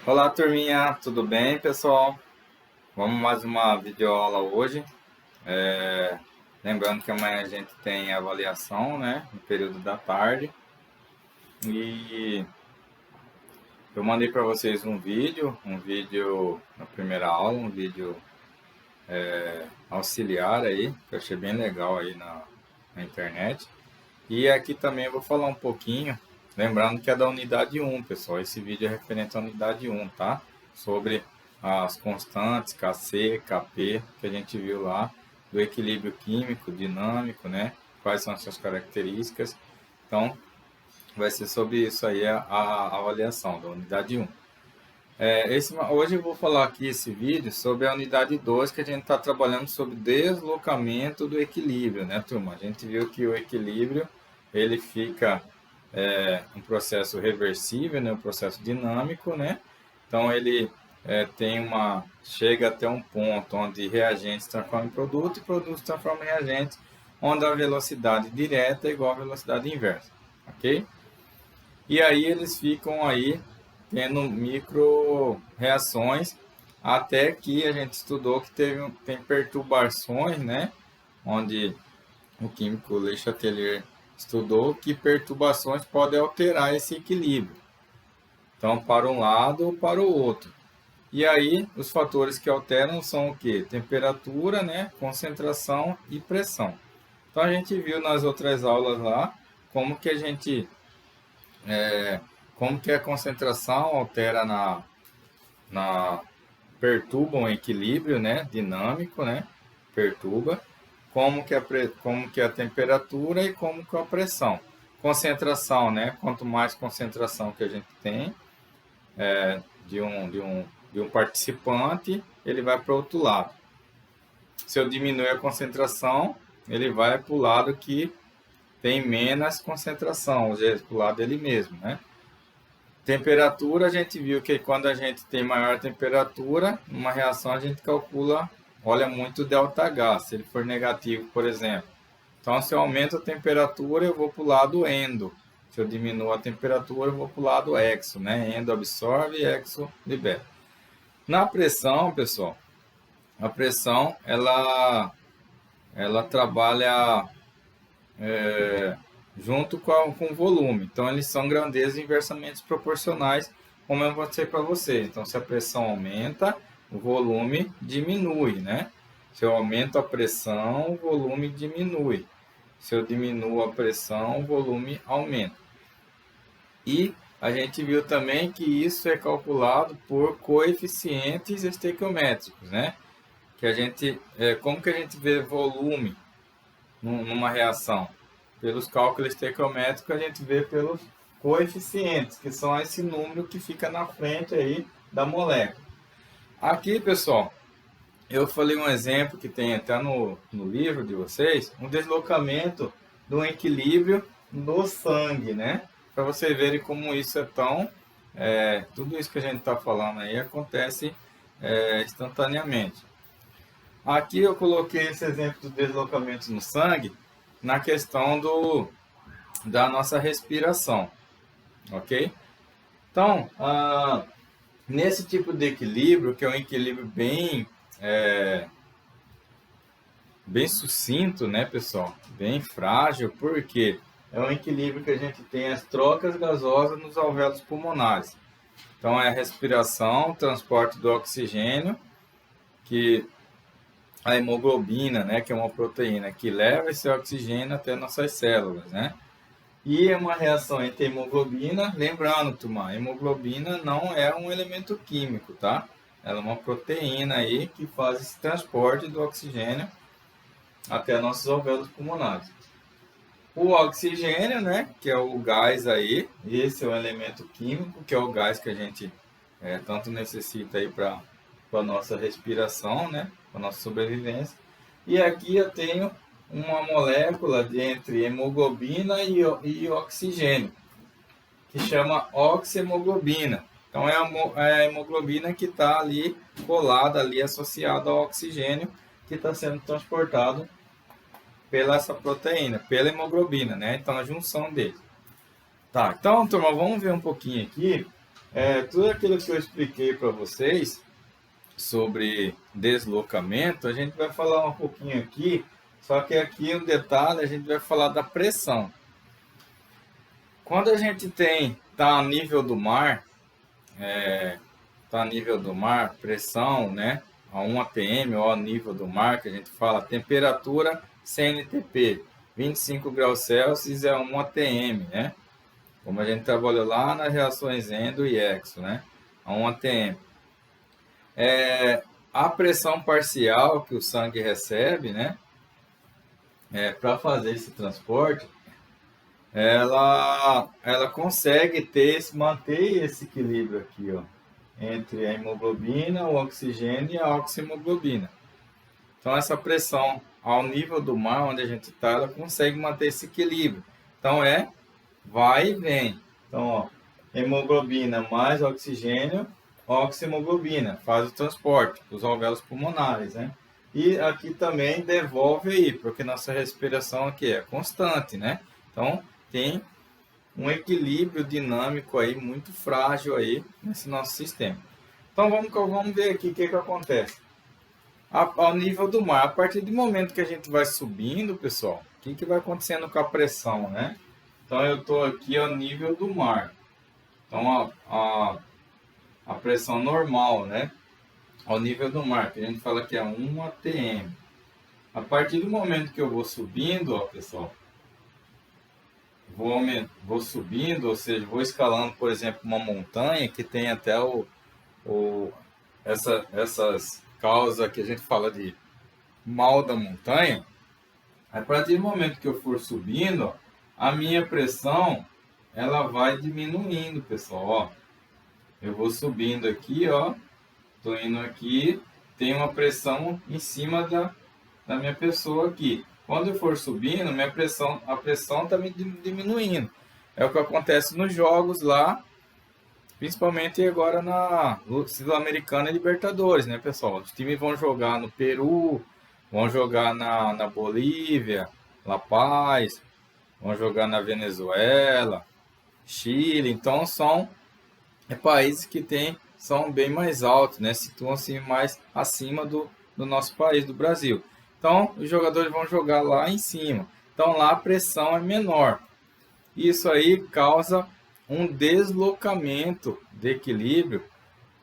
Olá, turminha, tudo bem, pessoal? Vamos mais uma videoaula hoje. Lembrando que amanhã a gente tem avaliação, né, no período da tarde. E eu mandei para vocês um vídeo na primeira aula, um vídeo auxiliar aí, que eu achei bem legal aí na internet. E aqui também eu vou falar um pouquinho, lembrando que é da unidade 1, pessoal. Esse vídeo é referente à unidade 1, tá? Sobre as constantes Kc, Kp, que a gente viu lá, do equilíbrio químico, dinâmico, né? Quais são as suas características. Então, vai ser sobre isso aí a avaliação da unidade 1. Hoje eu vou falar aqui esse vídeo sobre a unidade 2, que a gente está trabalhando sobre deslocamento do equilíbrio, né, turma? A gente viu que o equilíbrio ele fica um processo reversível, né, um processo dinâmico, né? Então ele chega até um ponto onde reagentes transformam em produto e produtos transformam em reagentes, onde a velocidade direta é igual à velocidade inversa, ok? E aí eles ficam aí tendo micro reações até que a gente estudou que tem perturbações, né? Onde o químico Le Chatelier estudou que perturbações podem alterar esse equilíbrio. Então, para um lado ou para o outro. E aí, os fatores que alteram são o quê? Temperatura, né? Concentração e pressão. Então, a gente viu nas outras aulas lá como que como que a concentração altera perturba um equilíbrio, né, dinâmico, né, perturba, como que a temperatura e como que a pressão. Concentração, né, quanto mais concentração que a gente tem de um participante, ele vai para o outro lado. Se eu diminuir a concentração, ele vai para o lado que tem menos concentração, ou seja, para o lado dele mesmo, né? Temperatura, a gente viu que quando a gente tem maior temperatura, numa reação a gente calcula, olha muito o ΔH, se ele for negativo, por exemplo. Então, se eu aumento a temperatura, eu vou para o lado endo. Se eu diminuo a temperatura, eu vou para o lado exo, né? Endo absorve e exo libera. Na pressão, pessoal, a pressão, ela trabalha junto com o volume. Então, eles são grandezas inversamente proporcionais, como eu mostrei para vocês. Então, se a pressão aumenta, o volume diminui, né? Se eu aumento a pressão, o volume diminui. Se eu diminuo a pressão, o volume aumenta. E a gente viu também que isso é calculado por coeficientes estequiométricos, né? Que como que a gente vê volume numa reação? Pelos cálculos estequiométricos, a gente vê pelos coeficientes, que são esse número que fica na frente aí da molécula. Aqui, pessoal, eu falei um exemplo que tem até no livro de vocês, um deslocamento do equilíbrio no sangue, né? Para vocês verem como isso é tão... tudo isso que a gente está falando aí acontece instantaneamente. Aqui eu coloquei esse exemplo do deslocamento no sangue na questão da nossa respiração, ok? Então, nesse tipo de equilíbrio, que é um equilíbrio bem sucinto, né, pessoal? Bem frágil, porque é um equilíbrio que a gente tem as trocas gasosas nos alvéolos pulmonares. Então, é a respiração, transporte do oxigênio, que a hemoglobina, né, que é uma proteína que leva esse oxigênio até nossas células, né? E é uma reação entre hemoglobina, lembrando, turma, a hemoglobina não é um elemento químico, tá? Ela é uma proteína aí que faz esse transporte do oxigênio até nossos alvéolos pulmonares. O oxigênio, né, que é o gás aí, esse é o elemento químico, que é o gás que a gente tanto necessita aí para a nossa respiração, né, para a nossa sobrevivência. E aqui eu tenho uma molécula entre hemoglobina e oxigênio, que chama oxihemoglobina. Então é a hemoglobina que está ali colada, ali associada ao oxigênio que está sendo transportado pela essa proteína, pela hemoglobina, né? Então a junção deles. Tá, então turma, vamos ver um pouquinho aqui Tudo aquilo que eu expliquei para vocês sobre deslocamento, a gente vai falar um pouquinho aqui, só que aqui um detalhe, a gente vai falar da pressão. Quando a gente tá a nível do mar, pressão, né, a 1 atm ou a nível do mar, que a gente fala, temperatura CNTP, 25 graus Celsius é 1 atm, né? Como a gente trabalhou lá nas reações endo e exo, né? A 1 atm. A pressão parcial que o sangue recebe, né, para fazer esse transporte, ela consegue manter esse equilíbrio aqui, ó, entre a hemoglobina, o oxigênio e a oxihemoglobina. Então, essa pressão ao nível do mar, onde a gente está, ela consegue manter esse equilíbrio. Então, vai e vem. Então, ó, hemoglobina mais oxigênio, oxihemoglobina, faz o transporte para os alvéolos pulmonares, né? E aqui também devolve aí, porque nossa respiração aqui é constante, né? Então, tem um equilíbrio dinâmico aí muito frágil aí nesse nosso sistema. Então, vamos ver aqui o que acontece. Ao nível do mar, a partir do momento que a gente vai subindo, pessoal, o que vai acontecendo com a pressão, né? Então, eu estou aqui ao nível do mar. Então, a pressão normal, né? Ao nível do mar, que a gente fala que é 1 atm. A partir do momento que eu vou subindo, ó, pessoal, vou subindo, ou seja, vou escalando, por exemplo, uma montanha que tem até essas causas que a gente fala de mal da montanha. A partir do momento que eu for subindo, ó, a minha pressão ela vai diminuindo, pessoal. Ó, eu vou subindo aqui, ó, tô indo aqui, tem uma pressão em cima da minha pessoa aqui. Quando eu for subindo, a pressão está me diminuindo. É o que acontece nos jogos lá, principalmente agora na Sul-Americana e Libertadores, né, pessoal? Os times vão jogar no Peru, vão jogar na Bolívia, La Paz, vão jogar na Venezuela, Chile. Então são países que são bem mais altos, né? Situam-se mais acima do nosso país, do Brasil. Então, os jogadores vão jogar lá em cima. Então, lá a pressão é menor. Isso aí causa um deslocamento de equilíbrio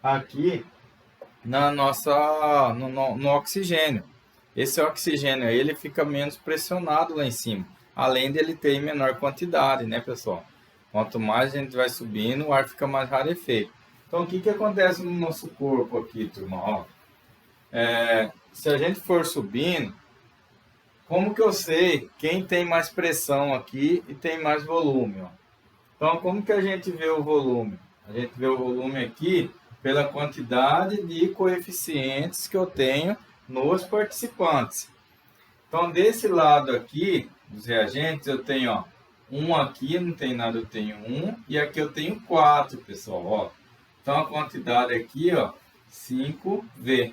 aqui no oxigênio. Esse oxigênio aí, ele fica menos pressionado lá em cima, além dele ter em menor quantidade, né, pessoal? Quanto mais a gente vai subindo, o ar fica mais rarefeito. Então, o que acontece no nosso corpo aqui, turma? Ó, se a gente for subindo, como que eu sei quem tem mais pressão aqui e tem mais volume? Ó? Então, como que a gente vê o volume? A gente vê o volume aqui pela quantidade de coeficientes que eu tenho nos participantes. Então, desse lado aqui, dos reagentes, eu tenho, ó, 1 aqui, não tem nada, eu tenho 1, e aqui eu tenho 4, pessoal, ó. Então, a quantidade aqui, ó, 5V,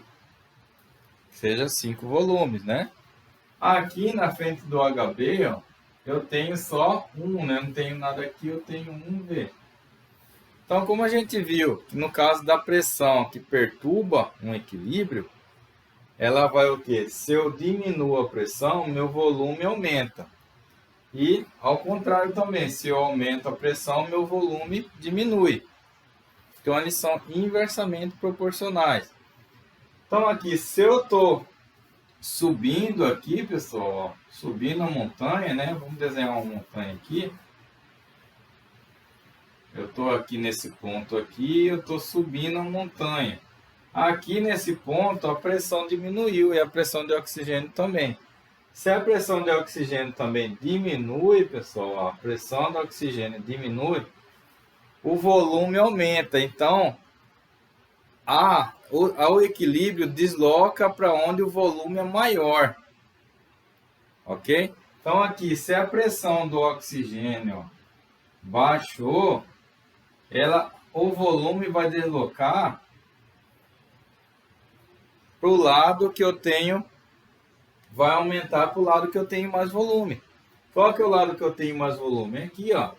seja 5 volumes, né? Aqui na frente do HB, ó, eu tenho só 1, né? Não tenho nada aqui, eu tenho 1V. Então, como a gente viu, que no caso da pressão que perturba um equilíbrio, ela vai o quê? Se eu diminuo a pressão, meu volume aumenta. E, ao contrário também, se eu aumento a pressão, meu volume diminui. Então, eles são inversamente proporcionais. Então, aqui, se eu estou subindo aqui, pessoal, ó, subindo a montanha, né? Vamos desenhar uma montanha aqui. Eu estou aqui nesse ponto aqui, eu estou subindo a montanha. Aqui nesse ponto, a pressão diminuiu e a pressão de oxigênio também. Se a pressão de oxigênio também diminui, pessoal, ó, a pressão do oxigênio diminui, o volume aumenta. Então, o equilíbrio desloca para onde o volume é maior. Ok? Então, aqui, se a pressão do oxigênio baixou, o volume vai deslocar para o lado que eu tenho, vai aumentar para o lado que eu tenho mais volume. Qual que é o lado que eu tenho mais volume? Aqui, ó.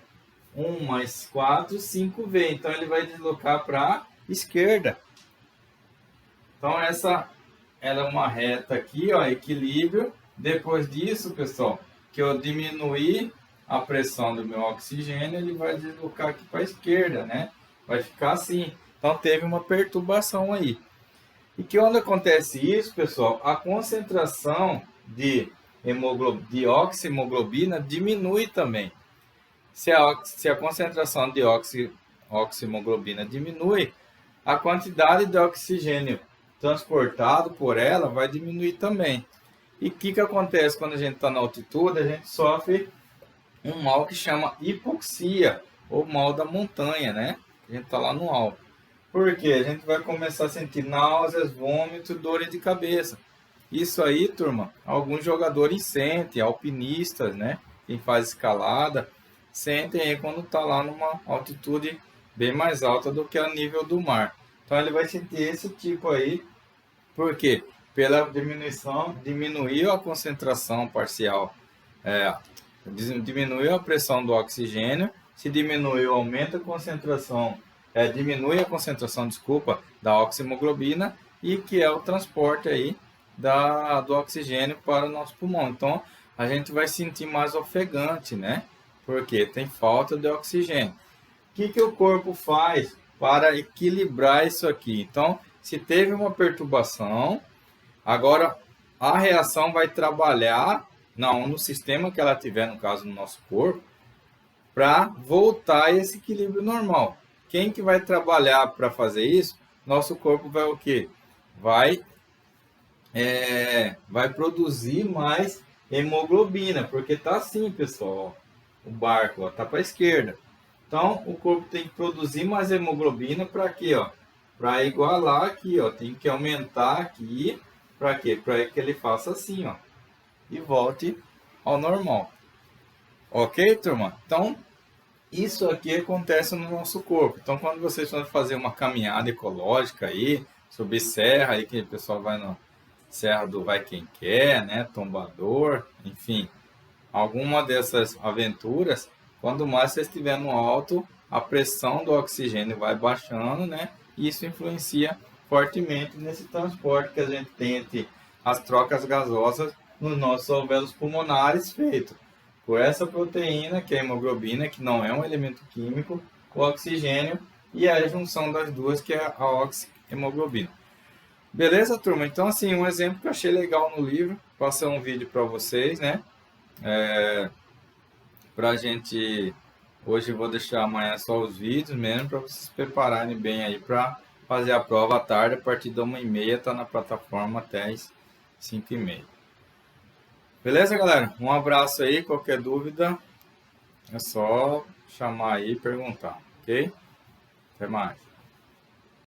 1 mais 4, 5V. Então, ele vai deslocar para a esquerda. Então, ela é uma reta aqui, ó, equilíbrio. Depois disso, pessoal, que eu diminuir a pressão do meu oxigênio, ele vai deslocar aqui para a esquerda, né? Vai ficar assim. Então, teve uma perturbação aí. E que onde acontece isso, pessoal, a concentração de oxihemoglobina diminui também. Se a concentração de oxihemoglobina diminui, a quantidade de oxigênio transportado por ela vai diminuir também. E o que acontece quando a gente está na altitude? A gente sofre um mal que chama hipoxia, ou mal da montanha, né? A gente está lá no alto. Por quê? A gente vai começar a sentir náuseas, vômitos, dores de cabeça. Isso aí, turma, alguns jogadores sentem, alpinistas, né? Quem faz escalada, sentem aí quando está lá numa altitude bem mais alta do que a nível do mar. Então ele vai sentir esse tipo aí, por quê? Pela diminuiu a concentração parcial, diminuiu a pressão do oxigênio, se diminuiu, aumenta a concentração, diminui a concentração, desculpa, da oxihemoglobina, e que é o transporte aí do oxigênio para o nosso pulmão. Então, a gente vai sentir mais ofegante, né? Porque tem falta de oxigênio. O que o corpo faz para equilibrar isso aqui? Então, se teve uma perturbação, agora a reação vai trabalhar no sistema que ela tiver, no caso, no nosso corpo, para voltar a esse equilíbrio normal. Quem que vai trabalhar para fazer isso? Nosso corpo vai o quê? Vai produzir mais hemoglobina, porque tá assim, pessoal, ó, o barco está para a esquerda. Então, o corpo tem que produzir mais hemoglobina para quê? Para igualar aqui, ó, tem que aumentar aqui, para quê? Para que ele faça assim, ó, e volte ao normal. Ok, turma? Então, isso aqui acontece no nosso corpo. Então, quando vocês vão fazer uma caminhada ecológica aí, subir serra, aí que o pessoal vai na Serra do Vai Quem Quer, né? Tombador, enfim, alguma dessas aventuras, quando mais você estiver no alto, a pressão do oxigênio vai baixando, né? E isso influencia fortemente nesse transporte que a gente tem entre as trocas gasosas nos nossos alvéolos pulmonares, feito por essa proteína, que é a hemoglobina, que não é um elemento químico, o oxigênio e a junção das duas, que é a oxihemoglobina. Beleza, turma? Então, assim, um exemplo que eu achei legal no livro, passei um vídeo para vocês, né? Pra gente, hoje eu vou deixar amanhã só os vídeos mesmo, para vocês se prepararem bem aí para fazer a prova à tarde, a partir da 1h30, tá na plataforma até as 5h30. Beleza, galera? Um abraço aí, qualquer dúvida é só chamar aí e perguntar, ok? Até mais.